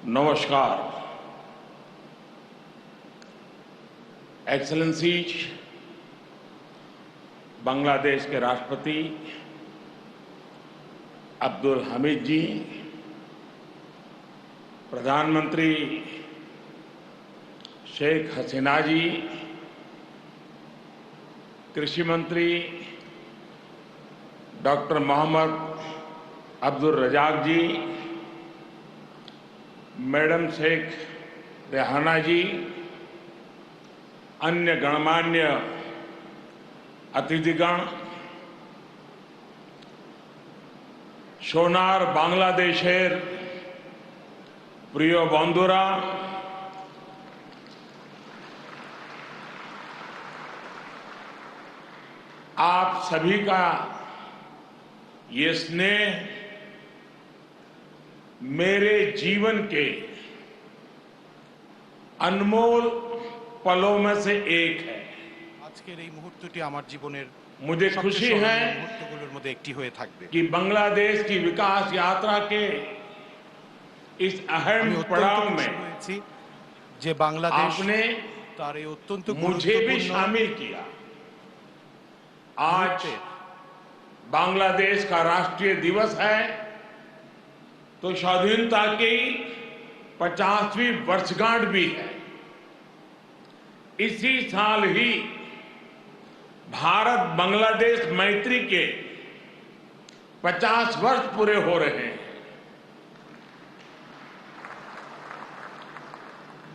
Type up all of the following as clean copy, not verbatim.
नमस्कार। एक्सेलेंसीज, बांग्लादेश के राष्ट्रपति अब्दुल हमीद जी, प्रधानमंत्री शेख हसीना जी, कृषि मंत्री डॉक्टर मोहम्मद अब्दुल रजाक जी, मैडम शेख रेहाना जी, अन्य गणमान्य अतिथिगण, सोनार बांग्लादेशेर प्रिय बंधुरा, आप सभी का ये स्नेह मेरे जीवन के अनमोल पलों में से एक है। আজকের এই মুহূর্তটি আমার জীবনের मुझे खुशी है মুহূর্তগুলোর মধ্যে একটি হয়ে থাকবে। कि बांग्लादेश की विकास यात्रा के इस अहम पड़ाव में হয়েছি যে বাংলাদেশ आपने তার এই অত্যন্ত मुझे भी शामिल किया। आज बांग्लादेश का राष्ट्रीय दिवस है तो स्वाधीनता की 50वीं वर्षगांठ भी है। इसी साल ही भारत बांग्लादेश मैत्री के 50 वर्ष पूरे हो रहे हैं।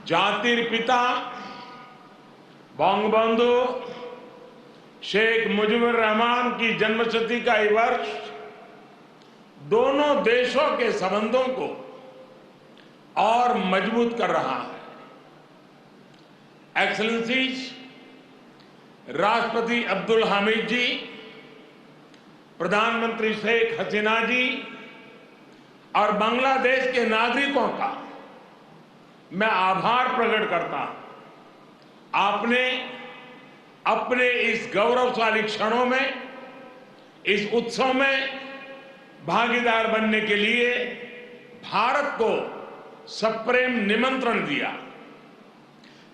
जातिर पिता बंगबंधु शेख मुजीबुर रहमान की जन्मशती का ये वर्ष दोनों देशों के संबंधों को और मजबूत कर रहा है। एक्सेलेंसीज, राष्ट्रपति अब्दुल हमीद जी, प्रधानमंत्री शेख हसीना जी और बांग्लादेश के नागरिकों का मैं आभार प्रकट करता हूं। आपने अपने इस गौरवशाली क्षणों में, इस उत्सव में भागीदार बनने के लिए भारत को सप्रेम निमंत्रण दिया।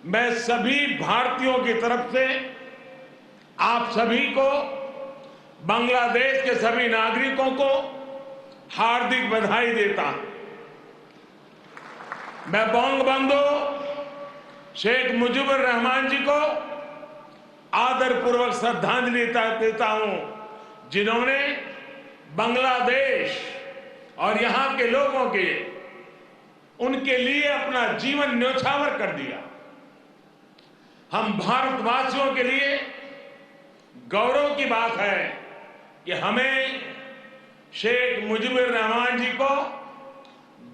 मैं सभी भारतीयों की तरफ से आप सभी को, बांग्लादेश के सभी नागरिकों को हार्दिक बधाई देता हूं। मैं बंगबंधु शेख मुजीबुर रहमान जी को आदरपूर्वक श्रद्धांजलि देता हूं, जिन्होंने बांग्लादेश और यहां के लोगों के उनके लिए अपना जीवन न्यौछावर कर दिया। हम भारतवासियों के लिए गौरव की बात है कि हमें शेख मुजीबुर रहमान जी को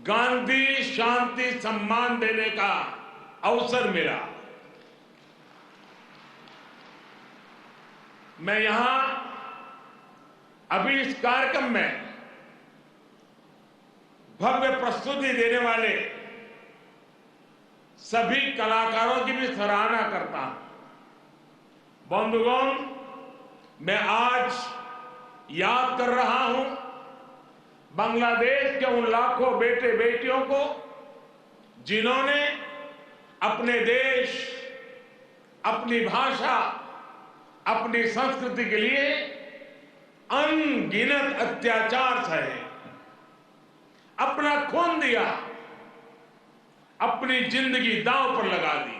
गांधी शांति सम्मान देने का अवसर मिला। मैं यहां अभी इस कार्यक्रम में भव्य प्रस्तुति देने वाले सभी कलाकारों की भी सराहना करता हूं। बंधुगण, मैं आज याद कर रहा हूं बांग्लादेश के उन लाखों बेटे बेटियों को जिन्होंने अपने देश, अपनी भाषा, अपनी संस्कृति के लिए अनगिनत अत्याचार सहे, अपना खून दिया, अपनी जिंदगी दांव पर लगा दी।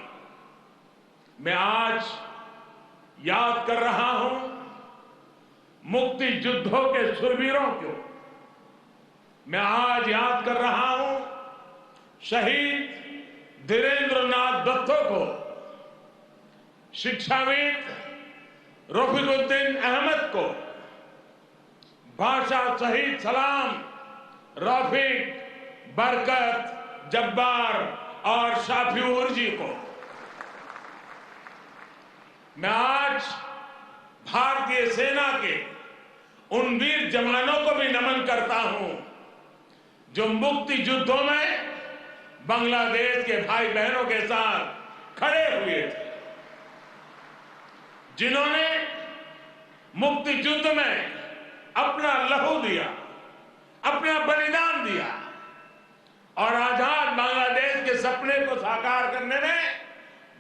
मैं आज याद कर रहा हूं मुक्ति युद्धों के शूरवीरों को। मैं आज याद कर रहा हूं शहीद धीरेंद्रनाथ दत्तो को, शिक्षाविद रफीकुद्दीन अहमद को, भाषा शहीद सलाम, रफीक, बरकत, जब्बार और शाफिऊर जी को। मैं आज भारतीय सेना के उन वीर जवानों को भी नमन करता हूं जो मुक्ति युद्धों में बांग्लादेश के भाई बहनों के साथ खड़े हुए थे, जिन्होंने मुक्ति युद्ध में अपना लहू दिया, अपना बलिदान दिया। और आजाद बांग्लादेश के सपने को साकार करने में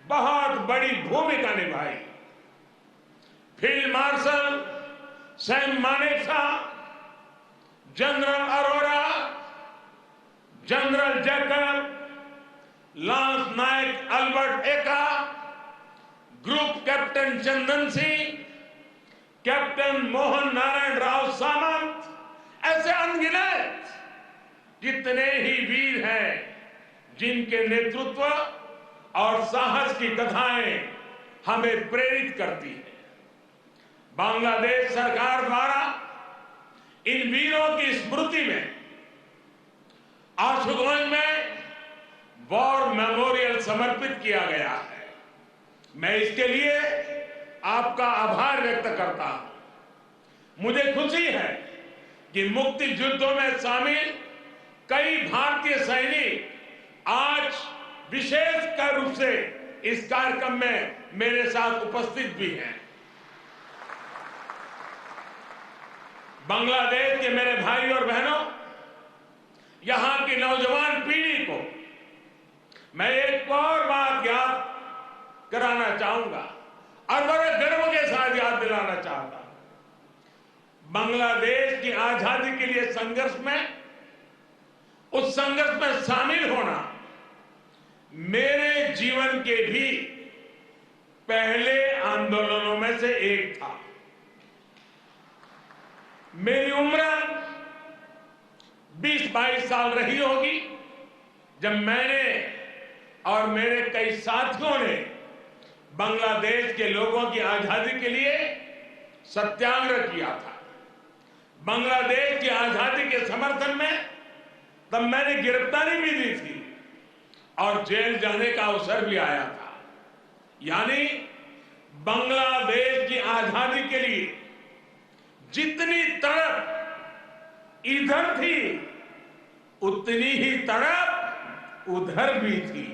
बहुत बड़ी भूमिका निभाई। Field marshal Sam Manekshaw, general Arora, general Jacob, lance Naik Albert Ekka, group captain Chandan Singh, captain Mohan Narayan Rao Samant, ऐसे अनगिनत कितने ही वीर हैं जिनके नेतृत्व और साहस की कथाएं हमें प्रेरित करती हैं। बांग्लादेश सरकार द्वारा इन वीरों की स्मृति में आशुगंज में वॉर मेमोरियल समर्पित किया गया है। मैं इसके लिए आपका आभार व्यक्त करता हूं। मुझे खुशी है कि मुक्ति युद्धों में शामिल कई भारतीय सैनिक आज विशेष रूप से इस कार्यक्रम में मेरे साथ उपस्थित भी हैं। बांग्लादेश के मेरे भाई और बहनों, यहां की नौजवान पीढ़ी को मैं एक और बात याद कराना चाहूंगा और बड़े गर्व के साथ याद दिलाना चाहता हूं। बांग्लादेश की आजादी के लिए संघर्ष में, उस संघर्ष में शामिल होना मेरे जीवन के भी पहले आंदोलनों में से एक था। मेरी उम्र 20-22 साल रही होगी जब मैंने और मेरे कई साथियों ने बांग्लादेश के लोगों की आजादी के लिए सत्याग्रह किया था। बांग्लादेश की आजादी के समर्थन में तब मैंने गिरफ्तारी भी दी थी और जेल जाने का अवसर भी आया था। यानी बांग्लादेश की आजादी के लिए जितनी तड़प इधर थी उतनी ही तड़प उधर भी थी।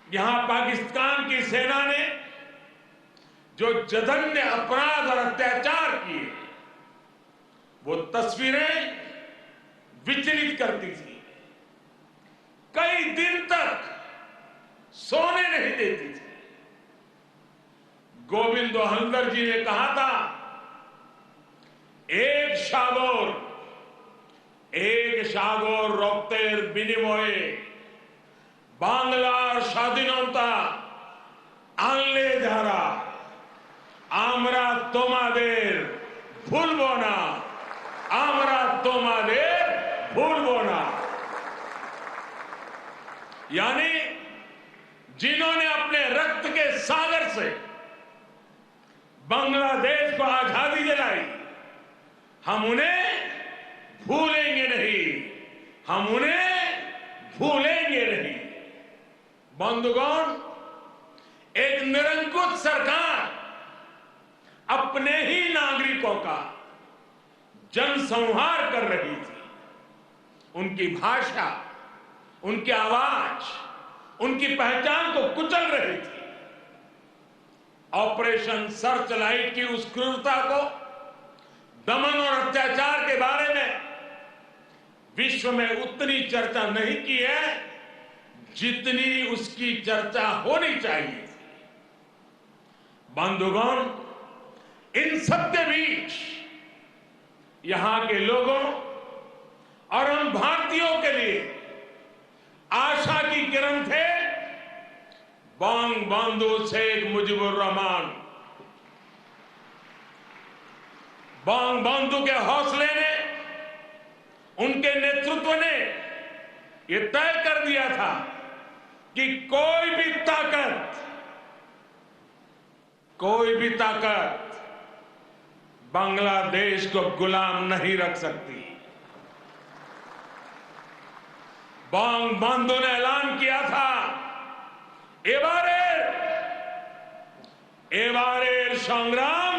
यहां पाकिस्तान की सेना ने जो जघन्य अपराध और अत्याचार किए वो तस्वीरें विचलित करती थी। कई दिन तक सोने नहीं देती थी। गोविंदो हल्दर जी ने कहा था, एक সাগর রক্তের বিনিময়ে বাংলার স্বাধীনতা আনলে যারা, আমরা তোমাদের ভুলবো না, আমরা তোমাদের ভুলবো না। यानी जिन्होंने अपने रक्त के सागर से बांग्लादेश को आजादी दिलाई, हम उन्हें भूलेंगे नहीं, हम उन्हें भूलेंगे नहीं। बंधुगण, एक निरंकुश सरकार अपने ही नागरिकों का जनसंहार कर रही थी। उनकी भाषा, उनकी आवाज, उनकी पहचान को कुचल रही थी। ऑपरेशन सर्चलाइट की उस क्रूरता को, दमन और अत्याचार के बारे में विश्व में उतनी चर्चा नहीं की है जितनी उसकी चर्चा होनी चाहिए थी। बंधुगण, इन सबके बीच यहां के लोगों और हम भारतीयों के लिए आशा की किरण थे बंगबंधु शेख मुजीबुर रहमान। बंगबंधु के हौसले ने, उनके नेतृत्व ने यह तय कर दिया था कि कोई भी ताकत बांग्लादेश को गुलाम नहीं रख सकती। बंगबंधु ने ऐलान किया था, এবারের সংগ্রাম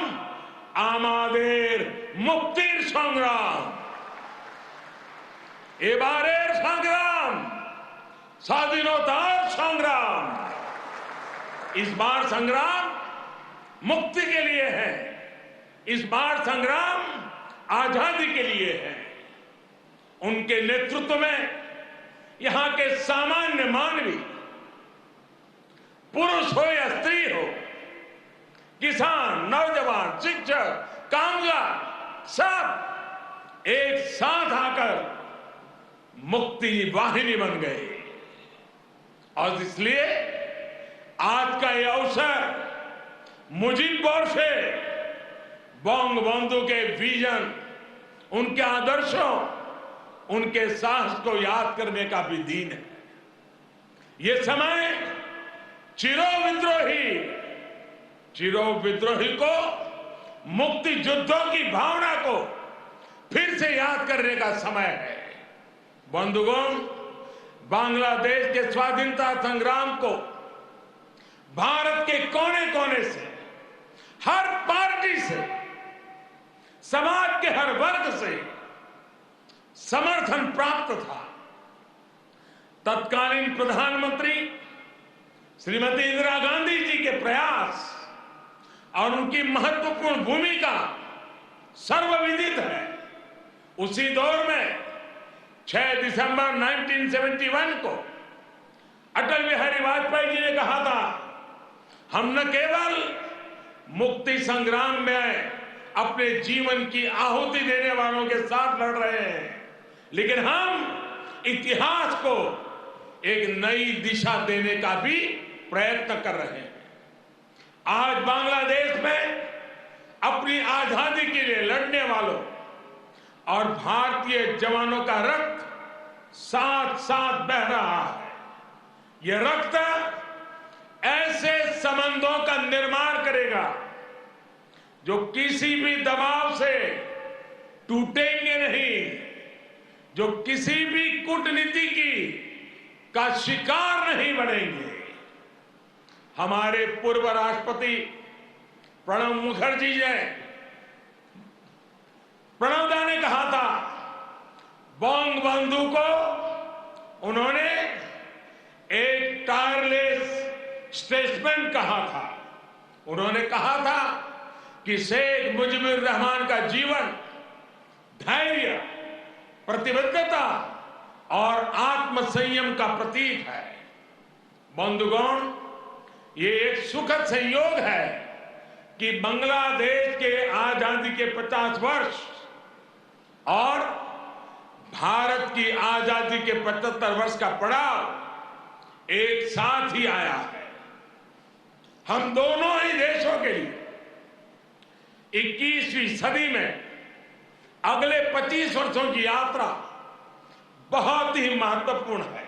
আমাদের মুক্তির সংগ্রাম। এবারের সংগ্রাম স্বাধীনতার সংग्राम। इस बार संग्राम मुक्ति के लिए है, इस बार संग्राम आजादी के लिए है। उनके नेतृत्व में यहां के सामान्य मानवी, पुरुष हो या स्त्री हो, किसान, नौजवान, शिक्षक, कामगार, सब एक साथ आकर मुक्ति वाहिनी बन गए। और इसलिए आज का यह अवसर मुजीब बोरसे बंगबंधु के विजन, उनके आदर्शों, उनके साहस को याद करने का भी दिन है। ये समय चिरो विद्रोही को, मुक्ति युद्धों की भावना को फिर से याद करने का समय है। बंधुगण, बांग्लादेश के स्वाधीनता संग्राम को भारत के कोने कोने से, हर पार्टी से, समाज के हर वर्ग से समर्थन प्राप्त था। तत्कालीन प्रधानमंत्री श्रीमती इंदिरा गांधी जी के प्रयास और उनकी महत्वपूर्ण भूमिका सर्वविदित है। उसी दौर में 6 दिसंबर 1971 को अटल बिहारी वाजपेयी जी ने कहा था, हम न केवल मुक्ति संग्राम में अपने जीवन की आहुति देने वालों के साथ लड़ रहे हैं, लेकिन हम इतिहास को एक नई दिशा देने का भी प्रयत्न कर रहे हैं। आज बांग्लादेश में अपनी आजादी के लिए लड़ने वालों और भारतीय जवानों का रक्त साथ साथ बह रहा है। यह रक्त ऐसे संबंधों का निर्माण करेगा जो किसी भी दबाव से टूटेंगे नहीं, जो किसी भी कूटनीति का शिकार नहीं बनेंगे। हमारे पूर्व राष्ट्रपति प्रणब मुखर्जी ने, प्रणबदा ने कहा था, बंगबंधु को उन्होंने एक टायरलेस स्टेट्समैन कहा था। उन्होंने कहा था कि शेख मुजीबुर रहमान का जीवन धैर्य, प्रतिबद्धता और आत्मसंयम का प्रतीक है। बंधुगण, ये एक सुखद संयोग है कि बांग्लादेश के आजादी के 50 वर्ष और भारत की आजादी के 75 वर्ष का पड़ाव एक साथ ही आया है। हम दोनों ही देशों के लिए 21वीं सदी में अगले 25 वर्षों की यात्रा बहुत ही महत्वपूर्ण है।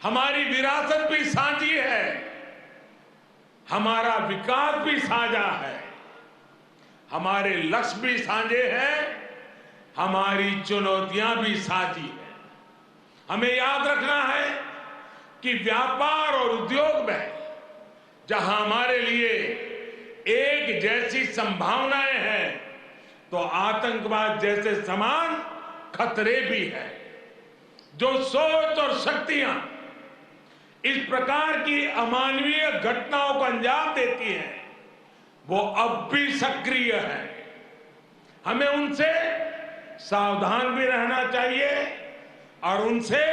हमारी विरासत भी साझी है, हमारा विकास भी साझा है, हमारे लक्ष्य भी साझे हैं, हमारी चुनौतियां भी साझी हैं। हमें याद रखना है कि व्यापार और उद्योग में जहां हमारे लिए एक जैसी संभावनाएं हैं, तो आतंकवाद जैसे समान खतरे भी हैं। जो सोच और शक्तियां इस प्रकार की अमानवीय घटनाओं को अंजाम देती हैं, वो अब भी सक्रिय है। हमें उनसे सावधान भी रहना चाहिए और उनसे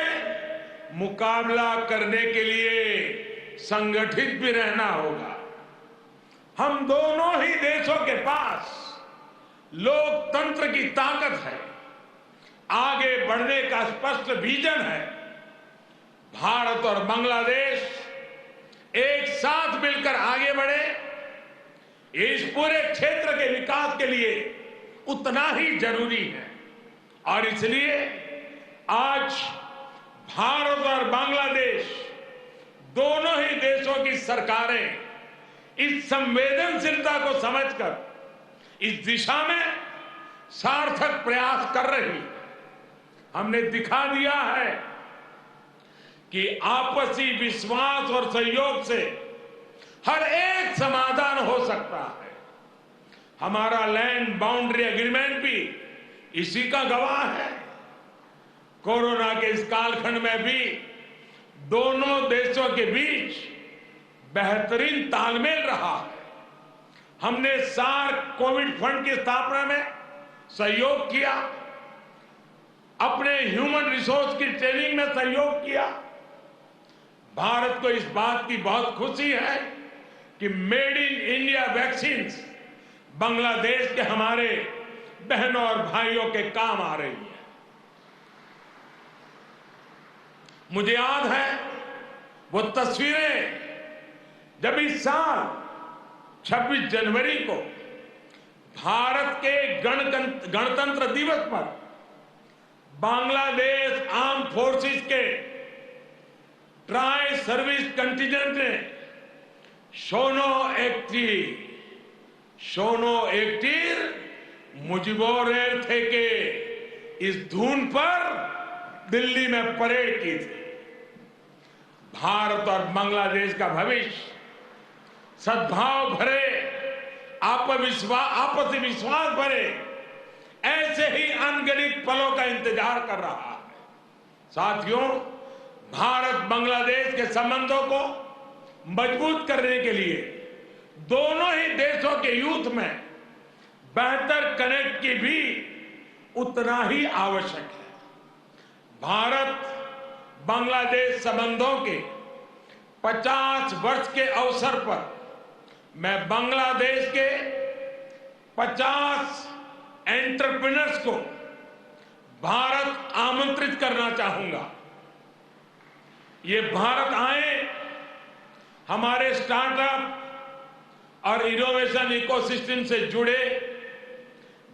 मुकाबला करने के लिए संगठित भी रहना होगा। हम दोनों ही देशों के पास लोकतंत्र की ताकत है, आगे बढ़ने का स्पष्ट विजन है। भारत और बांग्लादेश एक साथ मिलकर आगे बढ़े, इस पूरे क्षेत्र के विकास के लिए उतना ही जरूरी है। और इसलिए आज भारत और बांग्लादेश दोनों ही देशों की सरकारें इस संवेदनशीलता को समझकर इस दिशा में सार्थक प्रयास कर रही है। हमने दिखा दिया है कि आपसी विश्वास और सहयोग से हर एक समाधान हो सकता है। हमारा लैंड बाउंड्री एग्रीमेंट भी इसी का गवाह है। कोरोना के इस कालखंड में भी दोनों देशों के बीच बेहतरीन तालमेल रहा है। हमने सार्क कोविड फंड की स्थापना में सहयोग किया। अपने ह्यूमन रिसोर्स की ट्रेनिंग में सहयोग किया। भारत को इस बात की बहुत खुशी है कि made in India vaccine Bangladesh के हमारे बहनों और भाइयों के काम आ रही है। मुझे याद है वो तस्वीरें जब इस साल 26 जनवरी को भारत के गणतंत्र दिवस पर बांग्लादेश आर्म फोर्सेस के ट्राई सर्विस कंटिजेंट ने शोनो एक्टिर मुजिबोरेर थे के इस धुन पर दिल्ली में परेड की थी। भारत और बांग्लादेश का भविष्य सद्भाव भरे, आपसी विश्वास भरे ऐसे ही अनगिनत पलों का इंतजार कर रहा है। साथियों, भारत बांग्लादेश के संबंधों को मजबूत करने के लिए दोनों ही देशों के यूथ में बेहतर कनेक्ट की भी उतना ही आवश्यक है। भारत बांग्लादेश संबंधों के 50 वर्ष के अवसर पर मैं बांग्लादेश के 50 एंटरप्रेन्योर्स को भारत आमंत्रित करना चाहूंगा। ये भारत आए, हमारे स्टार्टअप और इनोवेशन इकोसिस्टम से जुड़े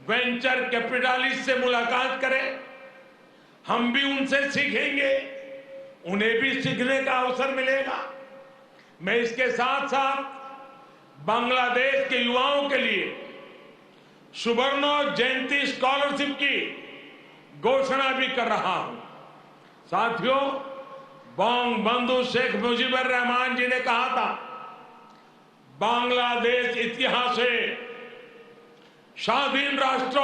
वेंचर कैपिटलिस्ट से मुलाकात करें। हम भी उनसे सीखेंगे, उन्हें भी सीखने का अवसर मिलेगा। मैं इसके साथ साथ बांग्लादेश के युवाओं के लिए सुवर्णो जयंती स्कॉलरशिप की घोषणा भी कर रहा हूं। साथियों, बंगबंधु शेख मुजीबुर रहमान जी ने कहा था, बांग्लादेश इतिहासे স্বাধীন রাষ্ট্র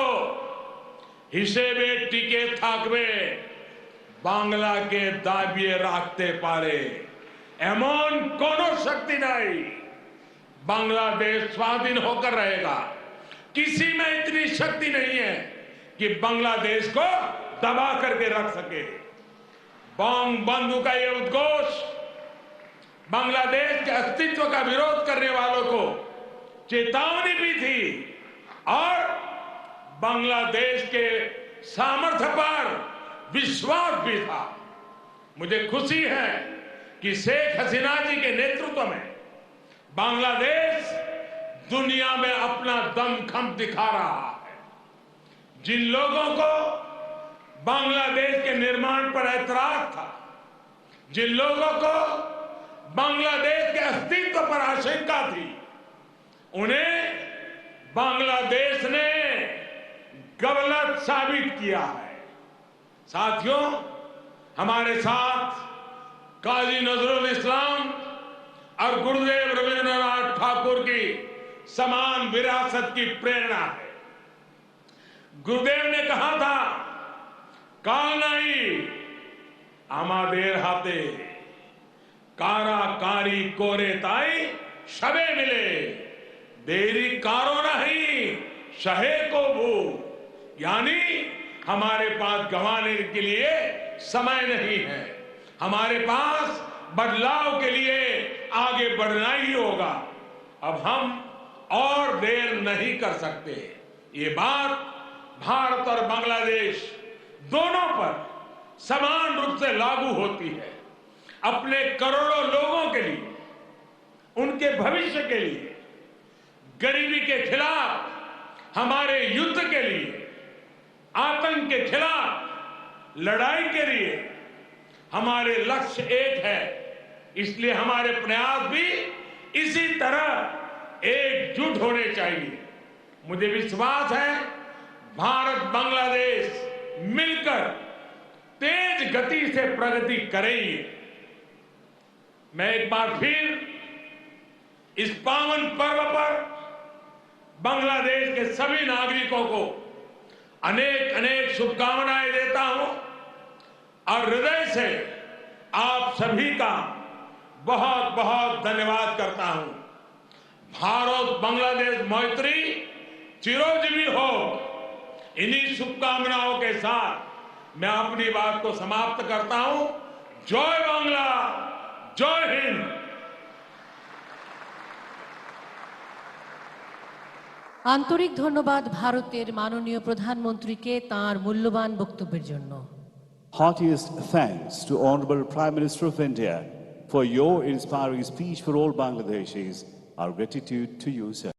হিসেবে টিকে থাকবে বাংলাকে দাবিয়ে রাখতে পারে এমন কোন শক্তি নাই। बांग्लादेश स्वाधीन होकर रहेगा। किसी में इतनी शक्ति नहीं है कि बांग्लादेश को दबा करके रख सके। बंगबंधु का यह उद्घोष बांग्लादेश के अस्तित्व का विरोध करने वालों को चेतावनी भी थी और बांग्लादेश के सामर्थ्य पर विश्वास भी था। मुझे खुशी है कि शेख हसीना जी के नेतृत्व में बांग्लादेश दुनिया में अपना दमखम दिखा रहा है। जिन लोगों को बांग्लादेश के निर्माण पर ऐतराज था, जिन लोगों को बांग्लादेश के अस्तित्व पर आशंका थी, उन्हें बांग्लादेश ने गलत साबित किया है। साथियों, हमारे साथ काजी नजरुल इस्लाम और गुरुदेव रविंद्रनाथ ठाकुर की समान विरासत की प्रेरणा है। गुरुदेव ने कहा था, काल नहीं आमादेर हाथे काराकारी कोरे ताई शबे मिले देरी कारो नहीं शहे को भू। यानी हमारे पास गंवाने के लिए समय नहीं है, हमारे पास बदलाव के लिए आगे बढ़ना ही होगा। अब हम और देर नहीं कर सकते। ये बात भारत और बांग्लादेश दोनों पर समान रूप से लागू होती है। अपने करोड़ों लोगों के लिए, उनके भविष्य के लिए, गरीबी के खिलाफ हमारे युद्ध के लिए, आतंक के खिलाफ लड़ाई के लिए हमारे लक्ष्य एक है। इसलिए हमारे प्रयास भी इसी तरह एकजुट होने चाहिए। मुझे विश्वास है भारत बांग्लादेश मिलकर तेज गति से प्रगति करेंगे। मैं एक बार फिर इस पावन पर्व पर बांग्लादेश के सभी नागरिकों को अनेक अनेक शुभकामनाएं देता हूं और हृदय से आप सभी का बहुत बहुत धन्यवाद करता हूं। भारत बांग्लादेश मैत्री चिरंजीवी हो। इन्हीं शुभकामनाओं के साथ मैं अपनी बात को समाप्त करता हूं। जय बांग्ला, जय हिंद। আন্তরিক ধন্যবাদ ভারতের মাননীয় প্রধানমন্ত্রীকে তাঁর মূল্যবান বক্তব্যের জন্য। Heartiest thanks to Honorable Prime Minister of India for your inspiring speech for all Bangladeshis. Our gratitude to you, sir.